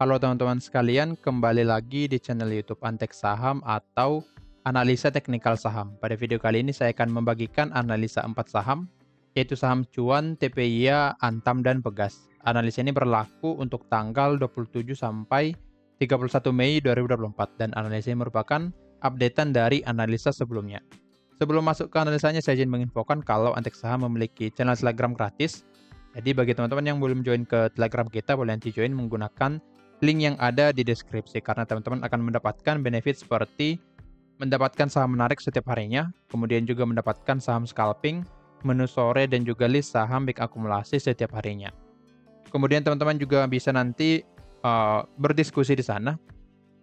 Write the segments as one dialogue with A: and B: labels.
A: Halo teman-teman sekalian, kembali lagi di channel YouTube Antek Saham atau Analisa Teknikal Saham. Pada video kali ini saya akan membagikan analisa 4 saham, yaitu saham Cuan, TPIA, Antam, dan Pegas. Analisa ini berlaku untuk tanggal 27 sampai 31 Mei 2024 dan analisa ini merupakan updatean dari analisa sebelumnya. Sebelum masuk ke analisanya, saya izin menginfokan kalau Antek Saham memiliki channel Telegram gratis. Jadi bagi teman-teman yang belum join ke Telegram kita, boleh nanti join menggunakan link yang ada di deskripsi karena teman-teman akan mendapatkan benefit seperti mendapatkan saham menarik setiap harinya, kemudian juga mendapatkan saham scalping, menu sore, dan juga list saham big akumulasi setiap harinya. Kemudian teman-teman juga bisa nanti berdiskusi di sana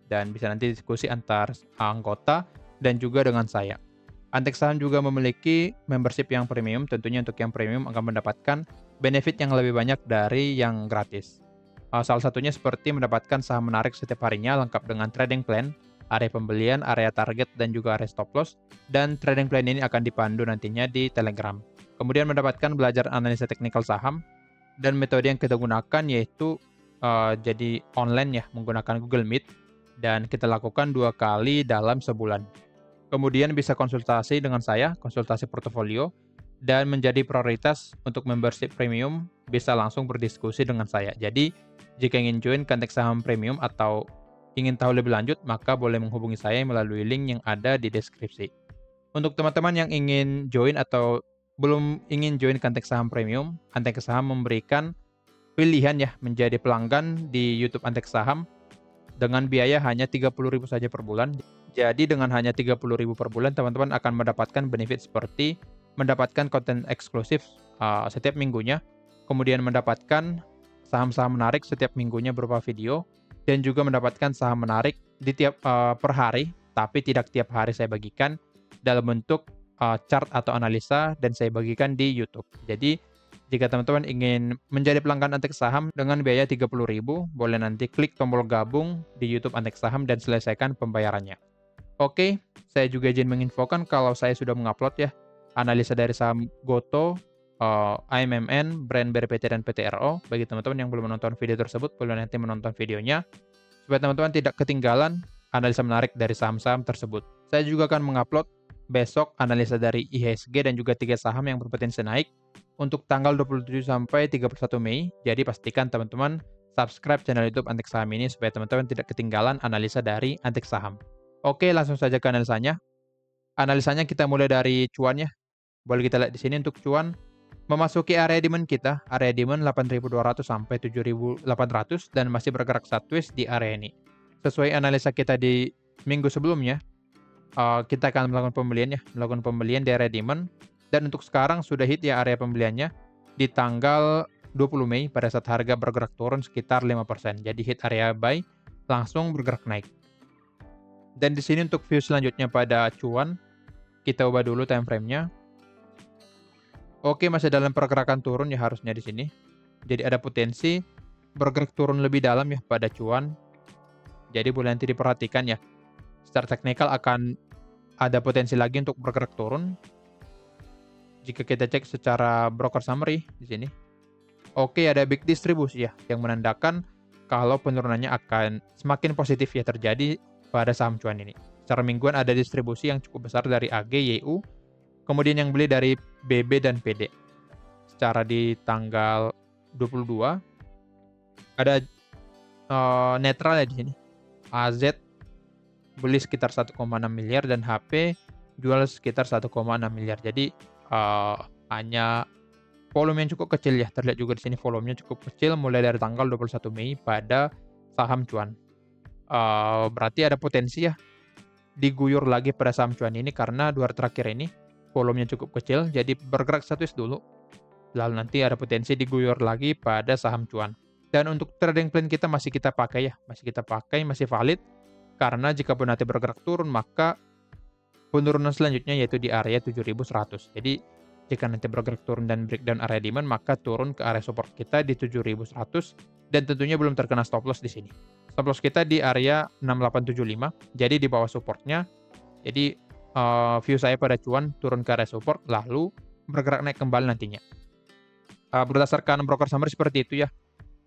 A: dan bisa nanti diskusi antar anggota dan juga dengan saya. Antek Saham juga memiliki membership yang premium, tentunya untuk yang premium akan mendapatkan benefit yang lebih banyak dari yang gratis. Salah satunya seperti mendapatkan saham menarik setiap harinya lengkap dengan trading plan, area pembelian, area target, dan juga area stop loss. Dan trading plan ini akan dipandu nantinya di Telegram. Kemudian mendapatkan belajar analisa teknikal saham, dan metode yang kita gunakan yaitu jadi online ya, menggunakan Google Meet, dan kita lakukan 2 kali dalam sebulan. Kemudian bisa konsultasi dengan saya, konsultasi portofolio, dan menjadi prioritas untuk membership premium, bisa langsung berdiskusi dengan saya. Jadi, jika ingin join Antek Saham Premium atau ingin tahu lebih lanjut, maka boleh menghubungi saya melalui link yang ada di deskripsi. Untuk teman-teman yang ingin join atau belum ingin join Antek Saham Premium, Antek Saham memberikan pilihan ya menjadi pelanggan di YouTube Antek Saham dengan biaya hanya 30.000 saja per bulan. Jadi dengan hanya 30.000 per bulan, teman-teman akan mendapatkan benefit seperti mendapatkan konten eksklusif setiap minggunya, kemudian mendapatkan saham-saham menarik setiap minggunya berupa video, dan juga mendapatkan saham menarik di per hari, tapi tidak tiap hari saya bagikan dalam bentuk chart atau analisa dan saya bagikan di YouTube. Jadi jika teman-teman ingin menjadi pelanggan Antek Saham dengan biaya 30.000, boleh nanti klik tombol gabung di YouTube Antek Saham dan selesaikan pembayarannya. Oke, saya juga izin menginfokan kalau saya sudah mengupload ya analisa dari saham Goto, AMMN, Brand BRPT, dan PTRO. Bagi teman-teman yang belum menonton video tersebut, boleh nanti menonton videonya supaya teman-teman tidak ketinggalan analisa menarik dari saham-saham tersebut. Saya juga akan mengupload besok analisa dari IHSG dan juga 3 saham yang berpotensi naik untuk tanggal 27 sampai 31 Mei. Jadi pastikan teman-teman subscribe channel YouTube Antek Saham ini supaya teman-teman tidak ketinggalan analisa dari Antek Saham. Oke, langsung saja ke analisanya. Analisanya kita mulai dari cuan ya. Boleh kita lihat di sini untuk cuan memasuki area demand kita, area demand 8.200 sampai 7.800 dan masih bergerak sideways di area ini. Sesuai analisa kita di minggu sebelumnya, kita akan melakukan pembelian di area demand, dan untuk sekarang sudah hit ya area pembeliannya di tanggal 20 Mei pada saat harga bergerak turun sekitar 5%. Jadi hit area buy, langsung bergerak naik. Dan di sini untuk view selanjutnya pada cuan, kita ubah dulu time frame-nya. Oke, masih dalam pergerakan turun ya harusnya di sini. Jadi ada potensi bergerak turun lebih dalam ya pada cuan. Jadi boleh nanti diperhatikan ya. Secara teknikal akan ada potensi lagi untuk bergerak turun. Jika kita cek secara broker summary di sini. Oke, ada big distribusi ya yang menandakan kalau penurunannya akan semakin positif ya terjadi pada saham cuan ini. Secara mingguan ada distribusi yang cukup besar dari AG, YU, kemudian yang beli dari BB dan PD. Secara di tanggal 22 ada netral ya di sini. AZ beli sekitar 1,6 miliar dan HP jual sekitar 1,6 miliar. Jadi hanya volume yang cukup kecil ya. Terlihat juga di sini volumenya cukup kecil mulai dari tanggal 21 Mei pada saham cuan. Berarti ada potensi ya diguyur lagi pada saham cuan ini karena 2 hari terakhir ini volumenya cukup kecil, jadi bergerak status dulu. Lalu nanti ada potensi diguyur lagi pada saham cuan. Dan untuk trading plan kita masih kita pakai ya, masih valid karena jika pun nanti bergerak turun maka penurunan selanjutnya yaitu di area 7.100. Jadi jika nanti bergerak turun dan breakdown area demand, maka turun ke area support kita di 7.100 dan tentunya belum terkena stop loss di sini. Stop loss kita di area 6875, jadi di bawah supportnya. Jadi view saya pada cuan turun ke area support lalu bergerak naik kembali nantinya. Berdasarkan broker summary seperti itu ya.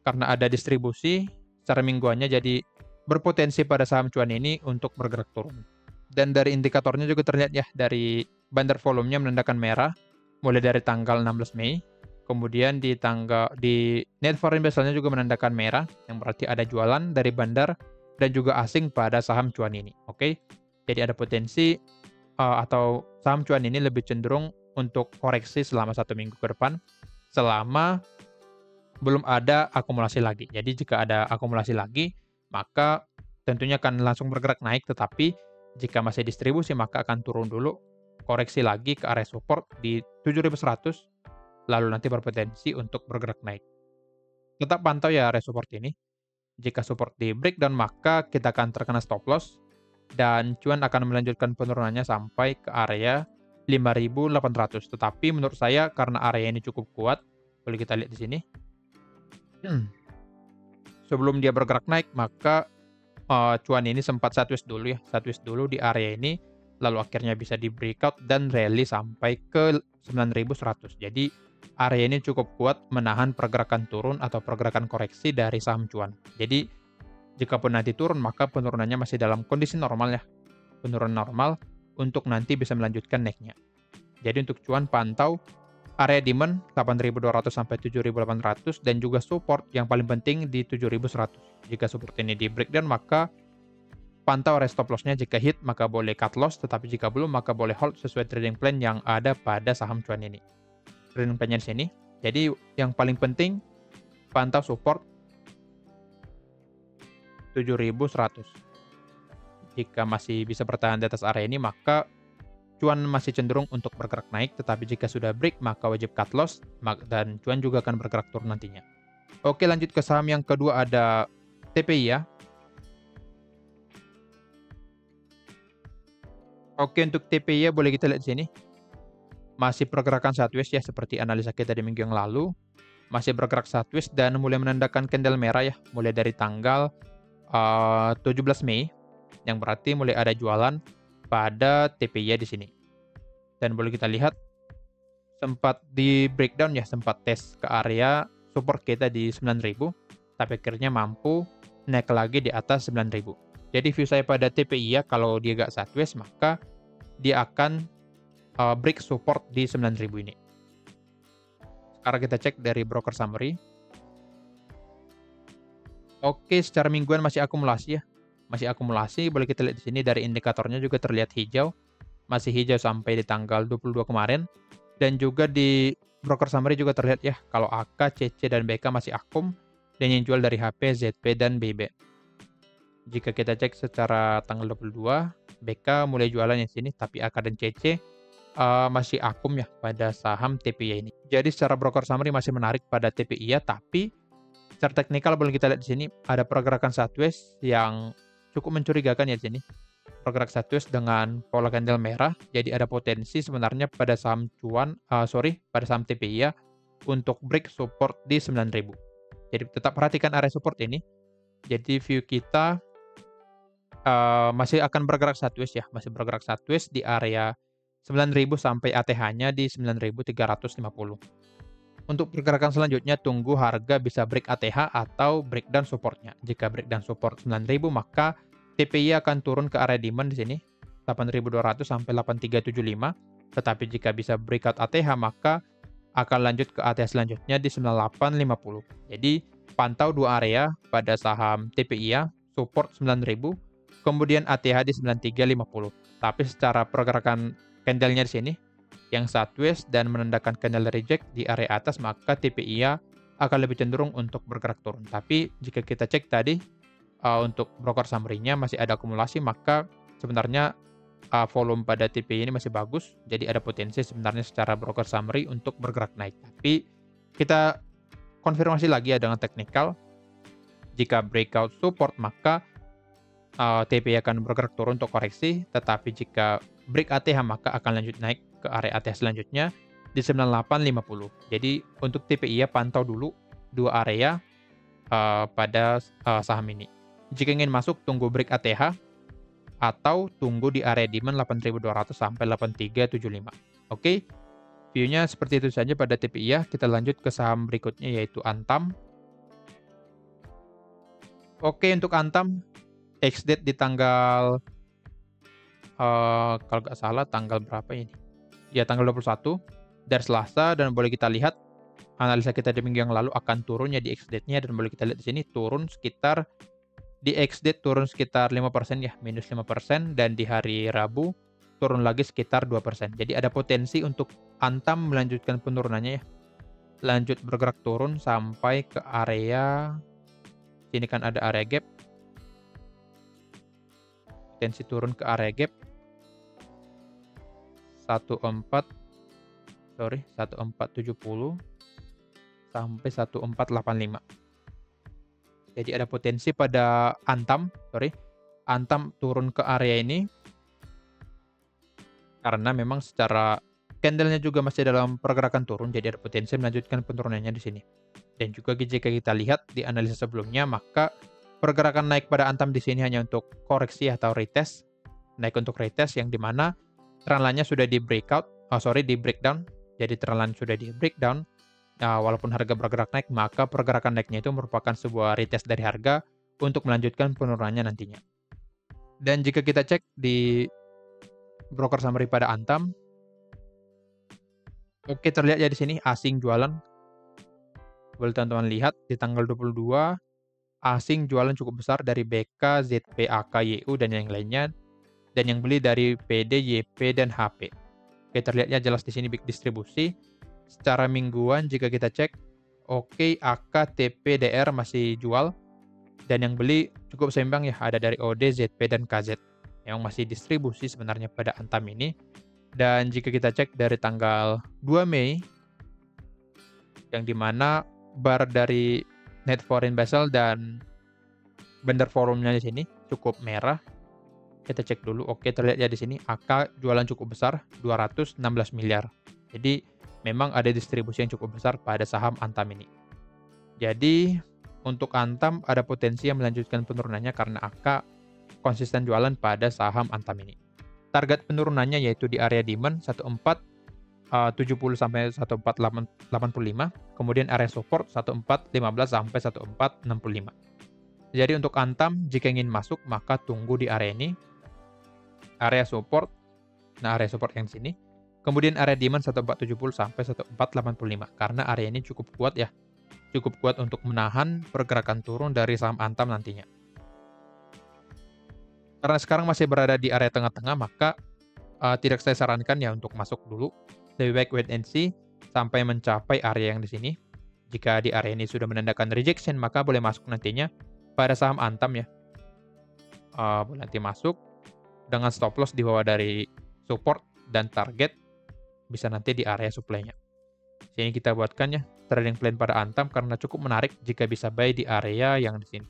A: Karena ada distribusi secara mingguannya, jadi berpotensi pada saham cuan ini untuk bergerak turun. Dan dari indikatornya juga terlihat ya, dari bandar volumenya menandakan merah, mulai dari tanggal 16 Mei, kemudian di net foreign basel-nya juga menandakan merah, yang berarti ada jualan dari bandar dan juga asing pada saham cuan ini. Oke, jadi ada potensi atau saham cuan ini lebih cenderung untuk koreksi selama 1 minggu ke depan, selama belum ada akumulasi lagi. Jadi jika ada akumulasi lagi, maka tentunya akan langsung bergerak naik, tetapi jika masih distribusi maka akan turun dulu, koreksi lagi ke area support di 7.100, lalu nanti berpotensi untuk bergerak naik. Tetap pantau ya area support ini. Jika support di breakdown maka kita akan terkena stop loss dan cuan akan melanjutkan penurunannya sampai ke area 5.800. Tetapi menurut saya karena area ini cukup kuat, boleh kita lihat di sini. Sebelum dia bergerak naik, maka cuan ini sempat sideways dulu ya, sideways dulu di area ini, lalu akhirnya bisa di breakout dan rally sampai ke 9.100. Jadi area ini cukup kuat menahan pergerakan turun atau pergerakan koreksi dari saham cuan. Jadi jikapun nanti turun, maka penurunannya masih dalam kondisi normal ya, penurunan normal untuk nanti bisa melanjutkan naiknya. Jadi untuk cuan pantau area demand 8.200 sampai 7.800 dan juga support yang paling penting di 7.100. Jika support ini di breakdown maka pantau area stop loss-nya, jika hit maka boleh cut loss, tetapi jika belum maka boleh hold sesuai trading plan yang ada pada saham cuan ini. Trading plan-nya di sini. Jadi yang paling penting pantau support 7.100. Jika masih bisa bertahan di atas area ini maka cuan masih cenderung untuk bergerak naik, tetapi jika sudah break maka wajib cut loss dan cuan juga akan bergerak turun nantinya. Oke, lanjut ke saham yang kedua, ada TPI ya. Oke, untuk TPI ya boleh kita lihat di sini. Masih pergerakan sideways ya, seperti analisa kita di minggu yang lalu. Masih bergerak sideways dan mulai menandakan candle merah ya, mulai dari tanggal 17 Mei, yang berarti mulai ada jualan pada TPI di sini. Dan boleh kita lihat sempat di breakdown ya, sempat tes ke area support kita di 9.000, tapi akhirnya mampu naik lagi di atas 9.000. Jadi view saya pada TPI ya, kalau dia gak sideways maka dia akan break support di 9.000 ini. Sekarang kita cek dari broker summary. Oke, secara mingguan masih akumulasi ya. Masih akumulasi, boleh kita lihat di sini dari indikatornya juga terlihat hijau. Masih hijau sampai di tanggal 22 kemarin. Dan juga di broker summary juga terlihat ya, kalau AK, CC, dan BK masih akum, dan yang jual dari HP, ZP, dan BB. Jika kita cek secara tanggal 22, BK mulai jualan di sini, tapi AK dan CC masih akum ya pada saham TPI ini. Jadi secara broker summary masih menarik pada TPI ya, tapi secara teknikal boleh kita lihat di sini ada pergerakan sideways yang cukup mencurigakan ya di sini. Bergerak sideways dengan pola candle merah, jadi ada potensi sebenarnya pada saham pada saham TPI ya untuk break support di 9.000. Jadi tetap perhatikan area support ini. Jadi view kita masih akan bergerak sideways ya, masih bergerak sideways di area 9.000 sampai ATH-nya di 9.350. Untuk pergerakan selanjutnya tunggu harga bisa break ATH atau breakdown supportnya. Jika breakdown support 9.000 maka TPI akan turun ke area demand di sini 8.200 sampai 8.375. Tetapi jika bisa breakout ATH maka akan lanjut ke ATH selanjutnya di 9850. Jadi pantau dua area pada saham TPI ya, support 9.000, kemudian ATH di 9350. Tapi secara pergerakan candle-nya di sini yang sideways dan menandakan candle reject di area atas maka TPI akan lebih cenderung untuk bergerak turun. Tapi jika kita cek tadi untuk broker summary-nya masih ada akumulasi, maka sebenarnya volume pada TPI ini masih bagus, jadi ada potensi sebenarnya secara broker summary untuk bergerak naik. Tapi kita konfirmasi lagi ya dengan teknikal, jika breakout support maka TPI akan bergerak turun untuk koreksi, tetapi jika break ATH maka akan lanjut naik ke area ATH selanjutnya di 9850. Jadi untuk TPI pantau dulu dua area pada saham ini. Jika ingin masuk tunggu break ATH atau tunggu di area demand 8.200 sampai 8.375. Oke. View-nya seperti itu saja pada TPI ya. Kita lanjut ke saham berikutnya yaitu Antam. Oke, untuk Antam, ex-date di tanggal, kalau nggak salah tanggal berapa ini? Ya tanggal 21 dari Selasa, dan boleh kita lihat analisa kita di minggu yang lalu akan turunnya di ex-date-nya, dan boleh kita lihat di sini turun sekitar di ex-date turun sekitar 5% ya, minus 5%, dan di hari Rabu turun lagi sekitar 2%. Jadi ada potensi untuk Antam melanjutkan penurunannya ya. Lanjut bergerak turun sampai ke area sini, kan ada area gap. Potensi turun ke area gap 1470 sampai 1485. Jadi ada potensi pada Antam turun ke area ini, karena memang secara candlenya juga masih dalam pergerakan turun, jadi ada potensi melanjutkan penurunannya di sini. Dan juga jika kita lihat di analisa sebelumnya, maka pergerakan naik pada Antam di sini hanya untuk koreksi atau retest, naik untuk retest, yang dimana trendline-nya sudah di breakdown. Jadi trendline sudah di breakdown. Walaupun harga bergerak naik, maka pergerakan naiknya itu merupakan sebuah retest dari harga untuk melanjutkan penurunannya nantinya. Dan jika kita cek di broker summary pada Antam, oke, terlihat ya di sini asing jualan. Boleh teman-teman lihat di tanggal 22, asing jualan cukup besar dari BK, ZP, AK, YU, dan yang lainnya. Dan yang beli dari PD, YP, dan HP. Oke, terlihatnya jelas di sini big distribusi. Secara mingguan jika kita cek, oke, AK, TP, DR masih jual. Dan yang beli cukup seimbang ya, ada dari OD, ZP, dan KZ. Yang masih distribusi sebenarnya pada Antam ini. Dan jika kita cek dari tanggal 2 Mei, yang dimana bar dari net foreign Basel dan vendor forumnya di sini cukup merah. Kita cek dulu. Oke, terlihat ya di sini AK jualan cukup besar, 216 miliar. Jadi memang ada distribusi yang cukup besar pada saham Antam ini. Jadi untuk Antam ada potensi yang melanjutkan penurunannya karena AK konsisten jualan pada saham Antam ini. Target penurunannya yaitu di area demand 1470 sampai 1485, kemudian area support 1415 sampai 1465. Jadi untuk Antam jika ingin masuk maka tunggu di area ini. Area support, area support yang sini. Kemudian area demand 1470 sampai 1485 karena area ini cukup kuat ya. Cukup kuat untuk menahan pergerakan turun dari saham Antam nantinya. Karena sekarang masih berada di area tengah-tengah, maka tidak saya sarankan ya untuk masuk dulu. Lebih baik wait and see sampai mencapai area yang di sini. Jika di area ini sudah menandakan rejection, maka boleh masuk nantinya pada saham Antam ya. Boleh nanti masuk dengan stop loss di bawah dari support dan target, bisa nanti di area supply-nya. Sini kita buatkan ya trading plan pada Antam karena cukup menarik jika bisa buy di area yang di sini.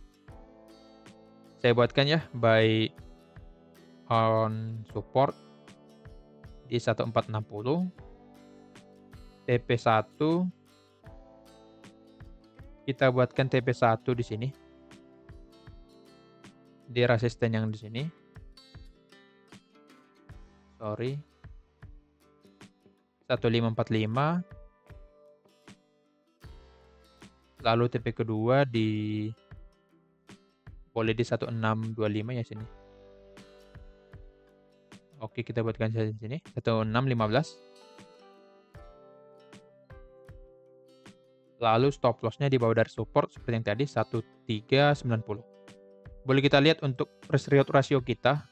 A: Saya buatkan ya buy on support di 1460, TP1 kita buatkan TP1 di sini. Di resisten yang di sini. Sorry. 1545. Lalu TP kedua di boleh di 1625 ya sini. Oke, kita buatkan saja di sini 1615. Lalu stop loss-nya di bawah dari support seperti yang tadi 1390. Boleh kita lihat untuk risk reward ratio kita.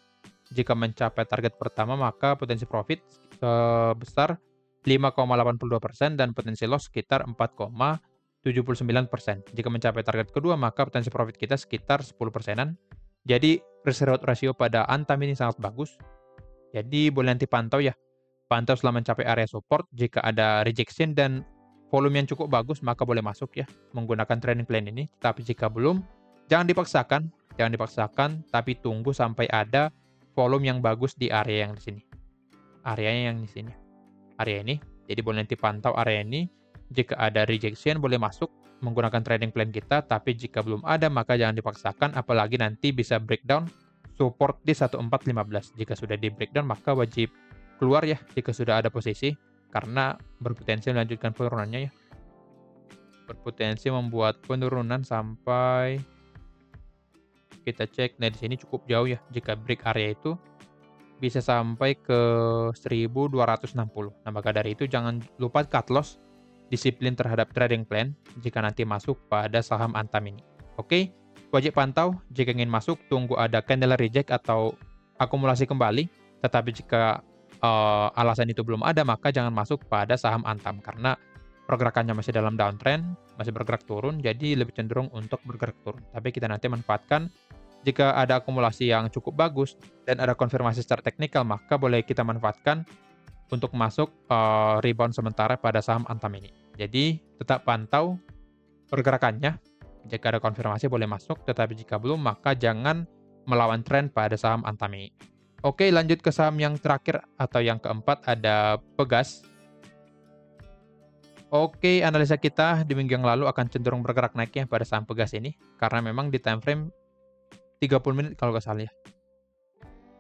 A: Jika mencapai target pertama maka potensi profit sebesar 5,82% dan potensi loss sekitar 4,79%. Jika mencapai target kedua maka potensi profit kita sekitar 10%-an. Jadi risk reward ratio pada Antam ini sangat bagus. Jadi boleh nanti pantau ya. Pantau setelah mencapai area support. Jika ada rejection dan volume yang cukup bagus maka boleh masuk ya menggunakan trading plan ini. Tapi jika belum, jangan dipaksakan, tapi tunggu sampai ada volume yang bagus di area yang di sini. Area yang di sini. Area ini. Jadi boleh nanti pantau area ini. Jika ada rejection boleh masuk menggunakan trading plan kita, tapi jika belum ada maka jangan dipaksakan, apalagi nanti bisa breakdown support di 1415. Jika sudah di breakdown maka wajib keluar ya jika sudah ada posisi, karena berpotensi melanjutkan penurunannya ya. Berpotensi membuat penurunan sampai kita cek. Nah, di sini cukup jauh ya. Jika break area itu bisa sampai ke 1260. Nah, maka dari itu jangan lupa cut loss, disiplin terhadap trading plan jika nanti masuk pada saham Antam ini. Oke, wajib pantau jika ingin masuk, tunggu ada candle reject atau akumulasi kembali. Tetapi jika alasan itu belum ada, maka jangan masuk pada saham Antam karena pergerakannya masih dalam downtrend, masih bergerak turun, jadi lebih cenderung untuk bergerak turun. Tapi kita nanti manfaatkan jika ada akumulasi yang cukup bagus dan ada konfirmasi secara teknikal, maka boleh kita manfaatkan untuk masuk rebound sementara pada saham Antam ini. Jadi tetap pantau pergerakannya. Jika ada konfirmasi boleh masuk, tetapi jika belum maka jangan melawan tren pada saham Antam ini. Oke, lanjut ke saham yang terakhir atau yang keempat, ada Pegas. Oke, analisa kita di minggu yang lalu akan cenderung bergerak naik ya pada saham Pegas ini, karena memang di time frame 30 menit kalau nggak salah ya.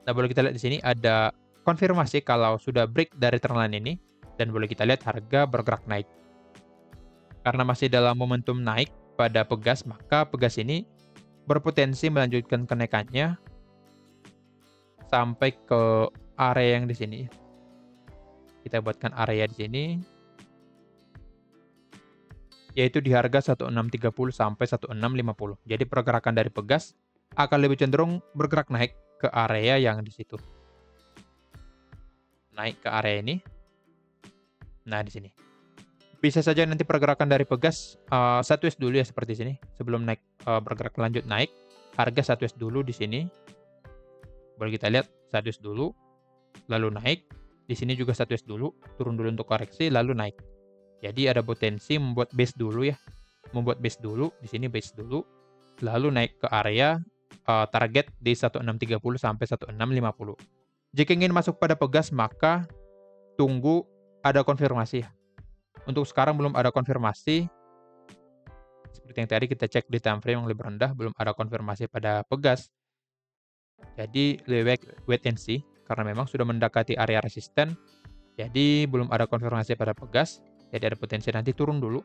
A: Nah, boleh kita lihat di sini ada konfirmasi kalau sudah break dari trendline ini, dan boleh kita lihat harga bergerak naik. Karena masih dalam momentum naik pada Pegas, maka Pegas ini berpotensi melanjutkan kenaikannya sampai ke area yang di sini. Kita buatkan area di sini, yaitu di harga 1630 sampai 1650. Jadi pergerakan dari Pegas akan lebih cenderung bergerak naik ke area yang di situ. Naik ke area ini. Nah, di sini. Bisa saja nanti pergerakan dari Pegas sideways dulu ya seperti sini. Sebelum naik bergerak lanjut naik, harga sideways dulu di sini. Boleh kita lihat sideways dulu, lalu naik. Di sini juga sideways dulu, turun dulu untuk koreksi, lalu naik. Jadi ada potensi membuat base dulu ya. Membuat base dulu, di sini base dulu, lalu naik ke area target di 1630 sampai 1650. Jika ingin masuk pada Pegas, maka tunggu ada konfirmasi ya. Untuk sekarang belum ada konfirmasi. Seperti yang tadi kita cek di time frame yang lebih rendah, belum ada konfirmasi pada Pegas. Jadi lebih baik wait and see, karena memang sudah mendekati area resisten. Jadi belum ada konfirmasi pada Pegas. Jadi ada potensi nanti turun dulu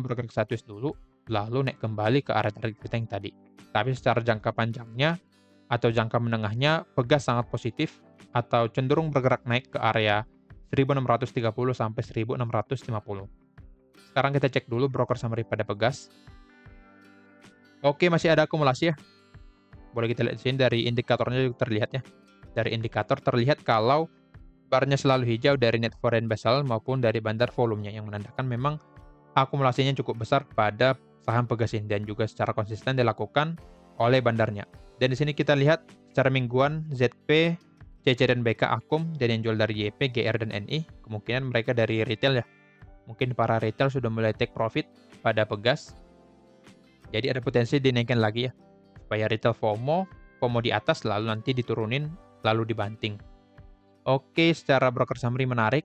A: bergerak sideways dulu, lalu naik kembali ke area target kita yang tadi. Tapi secara jangka panjangnya atau jangka menengahnya, Pegas sangat positif atau cenderung bergerak naik ke area 1630 sampai 1650. Sekarang kita cek dulu broker summary pada Pegas. Oke, masih ada akumulasi ya. Boleh kita lihat di sini dari indikatornya juga terlihat ya. Dari indikator terlihat kalau barnya selalu hijau dari net foreign vessel maupun dari bandar volumenya, yang menandakan memang akumulasinya cukup besar pada saham Pegas ini dan juga secara konsisten dilakukan oleh bandarnya. Dan di sini kita lihat secara mingguan ZP, CC dan BK akum, dan yang jual dari YP, GR dan NI kemungkinan mereka dari retail ya. Mungkin para retail sudah mulai take profit pada Pegas. Jadi ada potensi dinaikkan lagi ya. Supaya retail FOMO di atas lalu nanti diturunin lalu dibanting. Oke, secara broker summary menarik.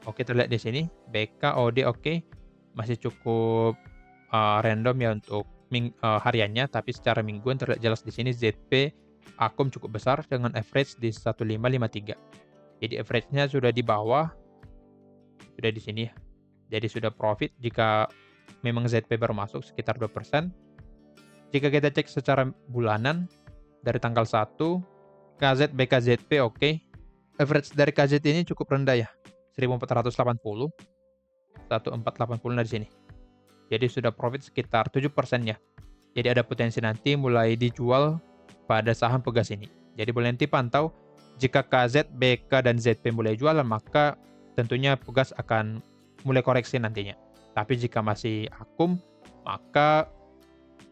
A: Oke, terlihat di sini BK, OD oke. Masih cukup random ya untuk hariannya, tapi secara mingguan terlihat jelas di sini ZP akum cukup besar dengan average di 1553. Jadi average-nya sudah di bawah, sudah di sini ya. Jadi sudah profit jika memang ZP baru masuk sekitar 2%. Jika kita cek secara bulanan dari tanggal 1, KZ BKZP oke. Average dari KZ ini cukup rendah ya. 1480. 1480 dari sini. Jadi sudah profit sekitar 7% ya. Jadi ada potensi nanti mulai dijual pada saham Pegas ini. Jadi boleh nanti pantau jika KZ, BK, dan ZP mulai jualan, maka tentunya Pegas akan mulai koreksi nantinya. Tapi jika masih akum, maka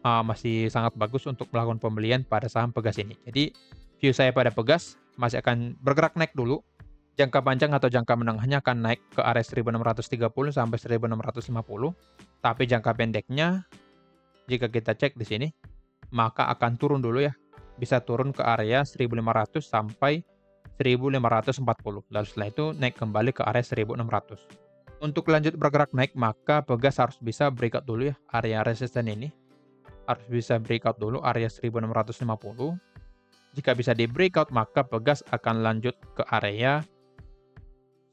A: masih sangat bagus untuk melakukan pembelian pada saham Pegas ini. Jadi view saya pada Pegas masih akan bergerak naik dulu. Jangka panjang atau jangka menengahnya akan naik ke area 1630 sampai 1650. Tapi jangka pendeknya jika kita cek di sini, maka akan turun dulu ya. Bisa turun ke area 1500 sampai 1540. Lalu setelah itu naik kembali ke area 1600. Untuk lanjut bergerak naik, maka Pegas harus bisa breakout dulu ya area resisten ini. Harus bisa breakout dulu area 1650. Jika bisa di breakout, maka Pegas akan lanjut ke area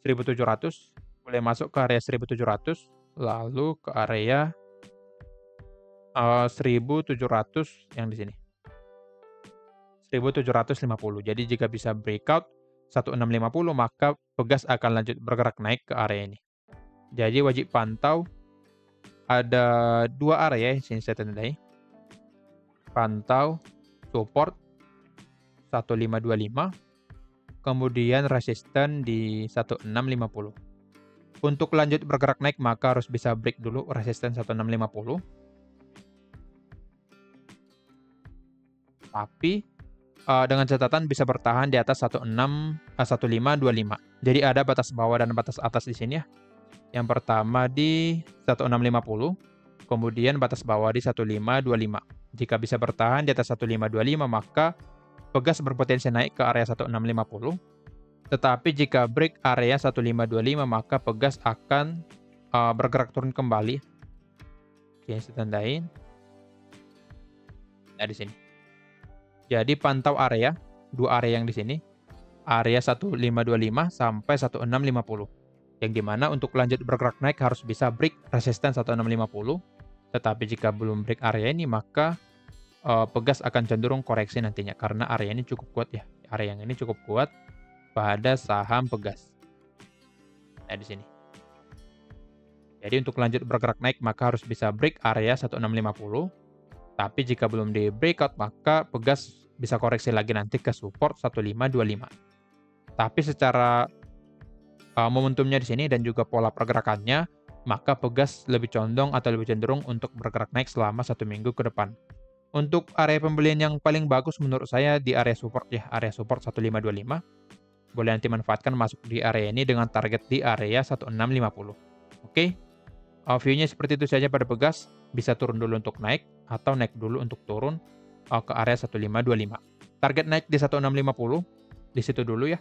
A: 1700. Boleh masuk ke area 1700, lalu ke area 1700 yang di sini. 1750. Jadi jika bisa breakout 1650 maka Pegas akan lanjut bergerak naik ke area ini. Jadi wajib pantau ada 2 area di sini saya tandai. Pantau support 1525, kemudian resisten di 1650. Untuk lanjut bergerak naik maka harus bisa break dulu resisten 1650. Tapi dengan catatan bisa bertahan di atas 1525. Jadi ada batas bawah dan batas atas di sini ya. Yang pertama di 1650, kemudian batas bawah di 1525. Jika bisa bertahan di atas 1525 maka Pegas berpotensi naik ke area 1650. Tetapi jika break area 1525 maka Pegas akan bergerak turun kembali. Oke, saya tandain. Nah, di sini. Jadi pantau area, 2 area yang di sini. Area 1525 sampai 1650. Yang dimana untuk lanjut bergerak naik harus bisa break resisten 1650. Tetapi jika belum break area ini maka Pegas akan cenderung koreksi nantinya karena area ini cukup kuat ya. Area yang ini cukup kuat pada saham Pegas. Nah, di sini. Jadi untuk lanjut bergerak naik maka harus bisa break area 1650. Tapi jika belum di breakout maka Pegas bisa koreksi lagi nanti ke support 1525. Tapi secara momentumnya di sini dan juga pola pergerakannya, maka Pegas lebih condong atau lebih cenderung untuk bergerak naik selama 1 minggu ke depan. Untuk area pembelian yang paling bagus menurut saya di area support ya, area support 1525. Boleh nanti manfaatkan masuk di area ini dengan target di area 1650. Oke, view-nya seperti itu saja pada Pegas. Bisa turun dulu untuk naik atau naik dulu untuk turun ke area 1525. Target naik di 1650, di situ dulu ya.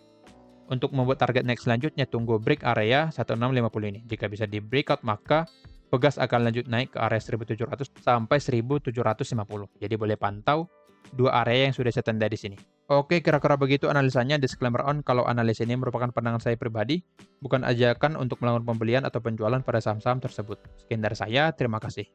A: Untuk membuat target naik selanjutnya tunggu break area 1650 ini. Jika bisa di breakout maka Pegas akan lanjut naik ke area 1700 sampai 1750. Jadi boleh pantau 2 area yang sudah saya tanda di sini. Oke, kira-kira begitu analisanya. Disclaimer on, kalau analisa ini merupakan pandangan saya pribadi, bukan ajakan untuk melakukan pembelian atau penjualan pada saham-saham tersebut. Sekian dari saya, terima kasih.